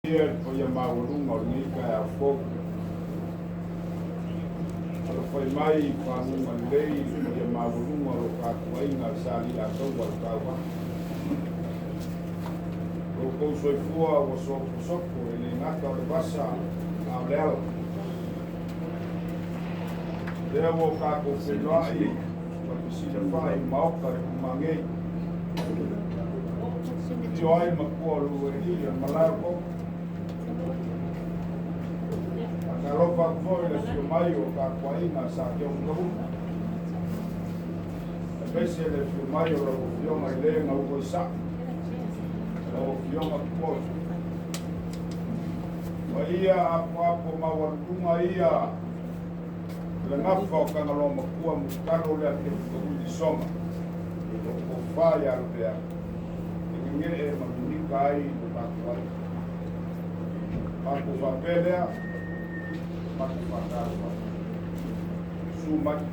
Foi a maurunga o nika a fogo. Foi mai whanunga lei, foi a maurunga o kakuainga sali a tau al kawa. O kou soifua o soko ele ngata o le basa a leo. Lea o kako whenai, wa pisina whai maoka re kumangei. Tio ai makua lua ni a malarko. Naropa foi na fio mai o kakuainga sa ke un kahu. Pese le fio mai o lo fio mai le nga uko sa. O fio ma ko. Wa ia apo mawarunga ia. Le ngafa o kangalo makua mukaro le ake kuhu Lisona. O fai alpea. Ngere e mamunika ai o kakuainga. Ako wapelea. Maki whakarawa. Su maki.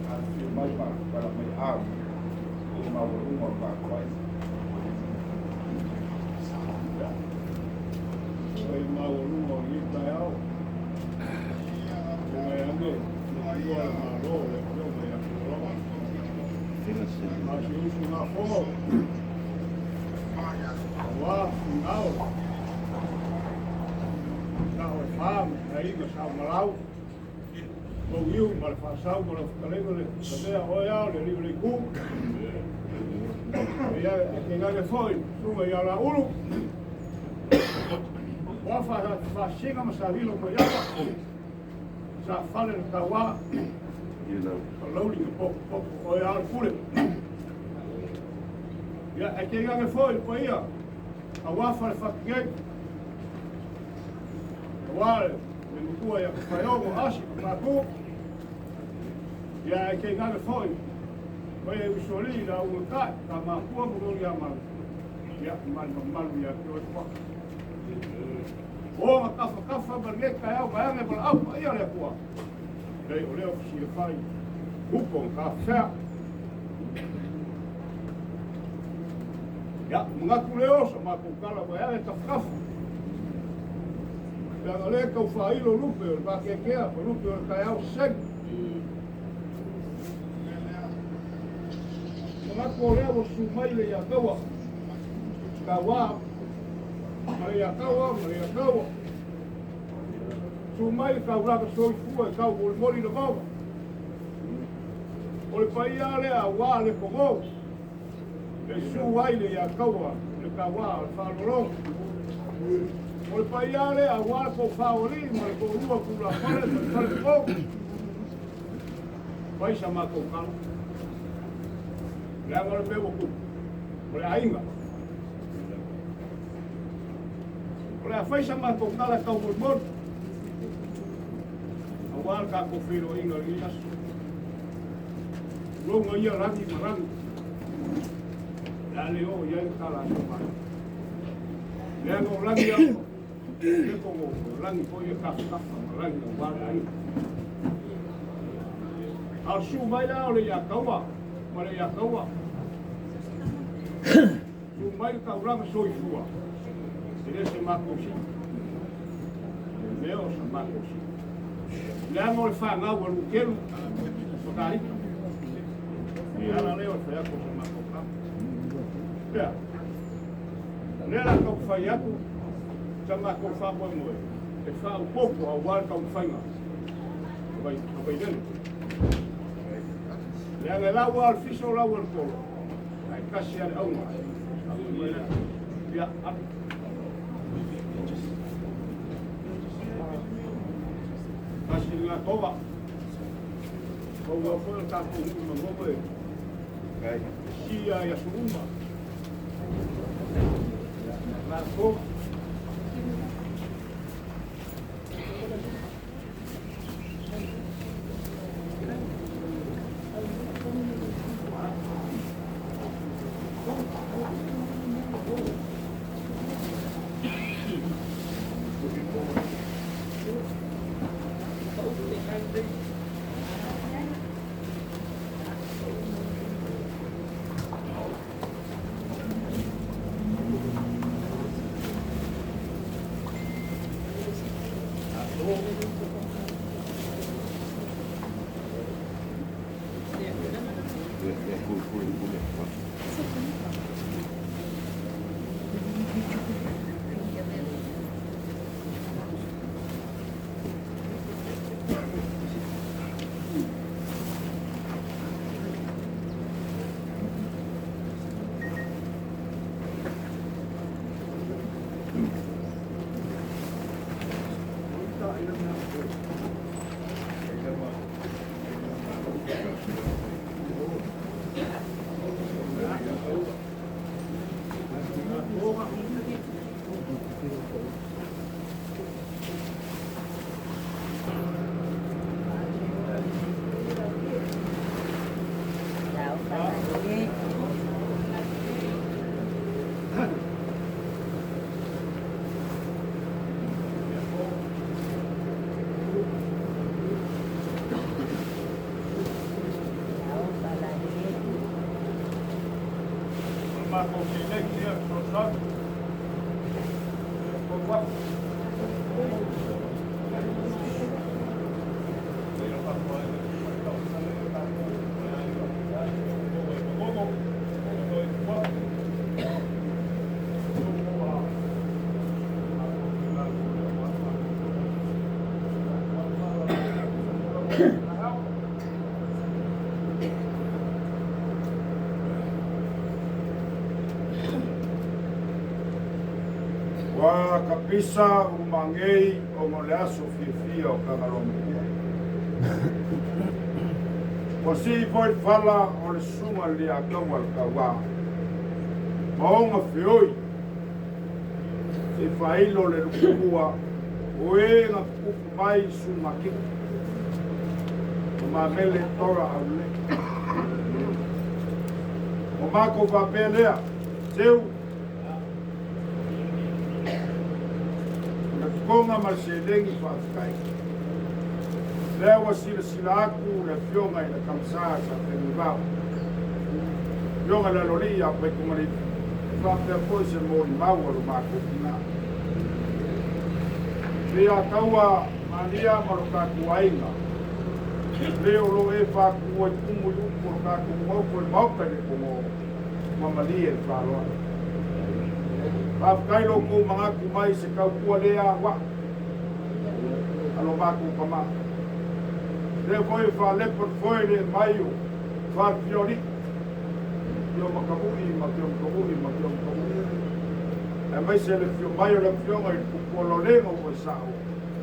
A fio mai para mai au. O maurunga o kakuai. Ai maurunga o itai au. O mai ame. O mai maro. O mai akuroa. A si usu na fo. Wa, ngao. Nao e whām, hei ma sao malau. Mo iu, ma le whaasau, ma le whakalego le Lavea oi au, le riu le kū. E ke ngare whoi, sunga i ala uru. Wa whaasinga ma sa hilo ma iapa. Sa whale le kawa. Ka lauri ke popo oi au kule. E ke ngare whoi, pa ia. A wafa le whakigei. Wale, me mukua ya kufayongo asi kaku. Ya ke ngale foi. Foi usoli la uka kama kwa mudoli ya mal. Ya mal ya kwa. O kafa barneka ya bayange bal au ya le kwa. Dei ole ofisi le fai. Uko kafa. Ya ngaku leo sama kukala bayange kafa. Yang oleh kau failo lupa, pakai kaya, lupa kaya usek. Mengaku oleh bersumai le ya kawa, Maria kawa. Sumai kau raga soi fua, kau boleh mori le bawah. Oleh payah le awal le komo, le suai le ya kawa, le kawa falorong. O le paiale a wala ko whaori, ma le ko ua kura whare kōku. Paisa mā kō kala. Lea ngare mewa ku. O le ainga. O le a whaisa mā kō kala kau mor. A wala ka ko whiro inga li asu. Ronga ia rangi marangi. Lea leo ia kala aso mai. Lea ngō rangi ako. Ke kongo rangi po ye kafa rangi o wala ai. Al su mai la ole ya kawa, mare ya kawa. Su mai ka urama soi fua. Ele se makosi. Leo se makosi. Lea mo le fa nga wa lukelu. Sokai. E ala leo fa ya ko se makoka. Lea. Lea la ka fa ya ko. Sama ko fa mo mo e fa un pouco ao ar ka un fainga vai dentro le ana la wa al fiso la wa ko ai kasi al au ya kasi la tova ko wa fo ka ko mo mo e sia ya suruma la ko Wa kapisa umangei o moleaso fia o Tagaloamatua. O si foi fala o le sunga le akawa kawa. Maonga fioi. Si failo le lukua o e na kuku mai sumaki. O mamele tora aule. O mako papelea. Seu konga marselengi whaakai. Lewa sila aku le fionga i na kamsaa sa Tumanuvao. Fionga le lori a pai kumari whapea koe se mori maua mako kina. Lea kaua mania marokaku ainga. Leo lo e whaku ai kumu i umu marokaku mauko i maupere kumo mamalie e whaloa. Pafkailo ko mga kumay sa kaupua lea wa. Alo mako kama. Leo koe fa lepot foe le mayo. Fa fiori. Yo makabui, makabui. E mai se le fio mayo le fionga i kupolo lengo ko sao.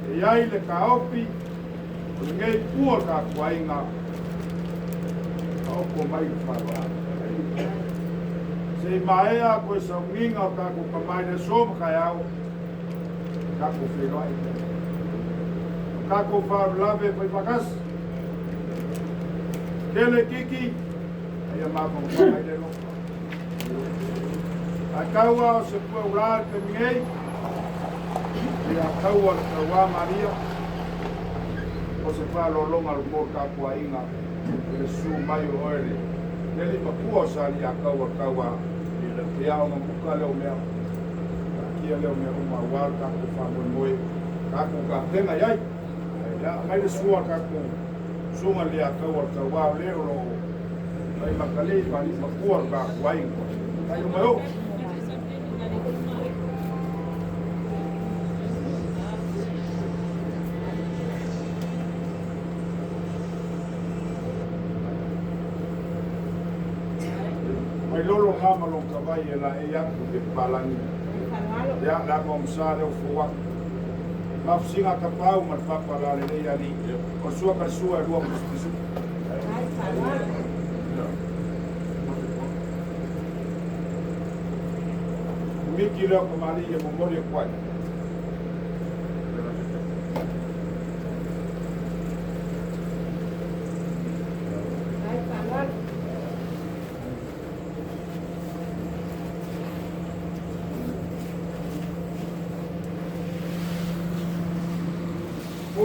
E iai le kaopi. O ngei kua ka kuainga. Kaopo mai whawa. Se maea koe sa unginga o kako kamaine soma kai au. Kako whiroai. Kako wharu lave pai pakas. Kele kiki. Aia mapang whakaile no. A kaua o se kua ura te mingei. E a kaua kaua Maria. O se whalolonga lumor kako inga. Le su mai o oere. Neli makua sa li a kaua. E ao na muka leo mea. Kia leo mea uma wal kako whamoi moe. Kako ka tenga iai. Mai le sua kako sunga li a kaua leo lo. Mai makalei pali makua kako ainga. Ai o mai o. Mai lolo ngama lo kawai e la e aku ke palangi. Ya la komsa le fuwa. Mafsinga ka pau mat papala le le ali. O sua ka sua lua mustisu. Miki leo kamali e momori kwai.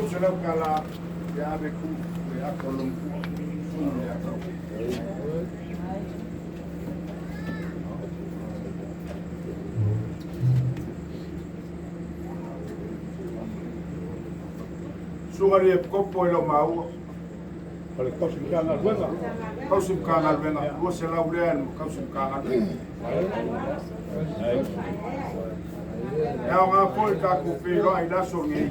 Se lau kala e ave ku e ako lompu sunu e ako. Sungari e kopo e lo maua. Ole kausi mkanga luenga. Kausi mkanga luenga. Lua se lau lea ni kausi mkanga luenga. Ea o ngā poi kako whiro ai laso ngi.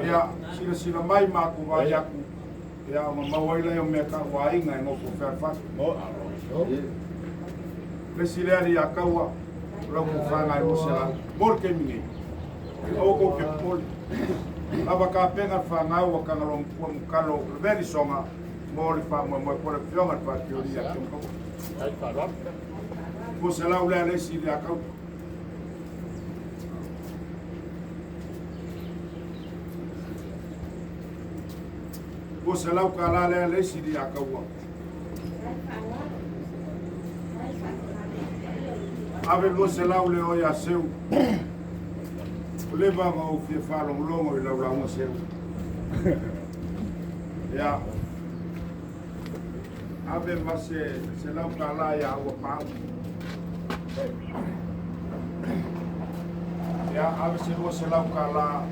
Ea sila mai māku wai aku. Ea o mawaila e o mea ka wainga e ngoko wherwhatu. Lesi lea ri a kaua. Lau ku whanga e mose la. Mor ke mingi. Oko ke poli. Lava ka penga whangau a kangalong pua mukalo. Veri songa. Mori whango mo e pole whionga pa ki ori a kiongko. Mose lau lea lesi ri a kaua. Ko se lau ka la lea lesi ri a kaua. Ave lo se lau le oia seu. O leva o fie whalong longo i lau launga seu. Ia. Ave ma se lau ka la ia ua pāu. Ia, ave se lo se lau ka la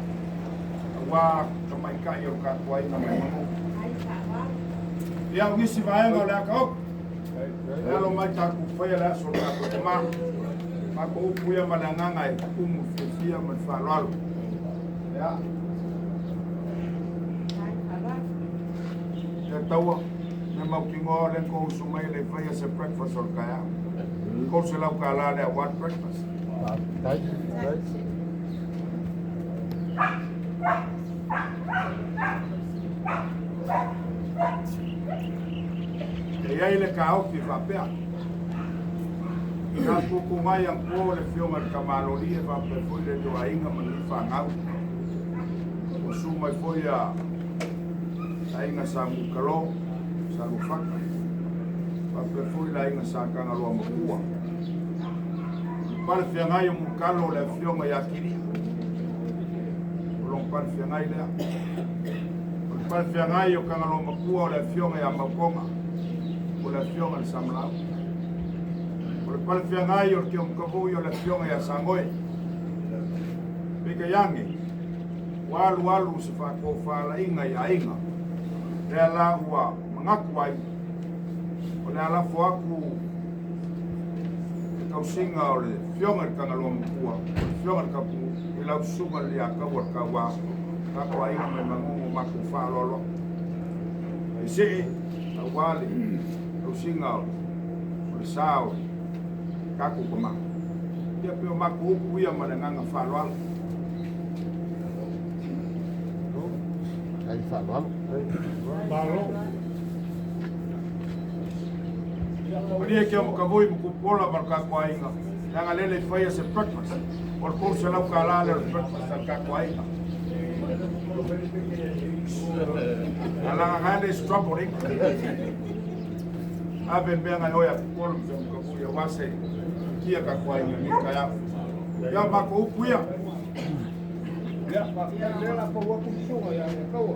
wa kamaikai o ka kuai na mai mamu. Ia ngisi vaenga le akau. Ia lo mai taku whaia le aso taku te maa. Mako upuia malanganga e kumu whiwhia man whaloalo. Ia. Ia taua. Me mau kingoa le kou sumai le whaia se breakfast o kaya. Kou se lau ka la le a what breakfast. E iai le ka auki whapea. Ka kuku mai ang po le whionga le kamalori e whape fui le doa inga mani whangau. O sumai fui a inga sa mukalo, sa lufaka. Whape fui la inga sa Tagaloamatua. Pale whiangai o mukalo le whionga ia kiri. Long pale whiangai lea. Pale whiangai o Tagaloamatua o le whionga ia makonga. O le whionga le samlau. O le pale whiangai o ke omkavui o le whionga ia sangoe. Pika yangi. Walu se whako whala inga ia inga. Rea la ua mangaku ai. O le alafo aku kausinga o le whionga le Tagaloamatua. O le whionga le kapu i lau sunga le a kaua kaua. Kako a inga me mangungu maku whalolo. E se a wale kausinga o le sao. Kako kama. Ia peo maku upu ia malenganga whaloalo. Ai whaloalo. Paolo. Maria ke mo kavoi mo kupola marka kwa inga. Nanga lele faya se breakfast. Or ko se lau ka la le breakfast ka kwa inga. Ala ngane strawberry. Ave benga oya kupola mo kavoi ya wase. Kia ka kwa inga ni kaya. Ya mako ukuya. Ya, ya la po wa kusunga ya kaua.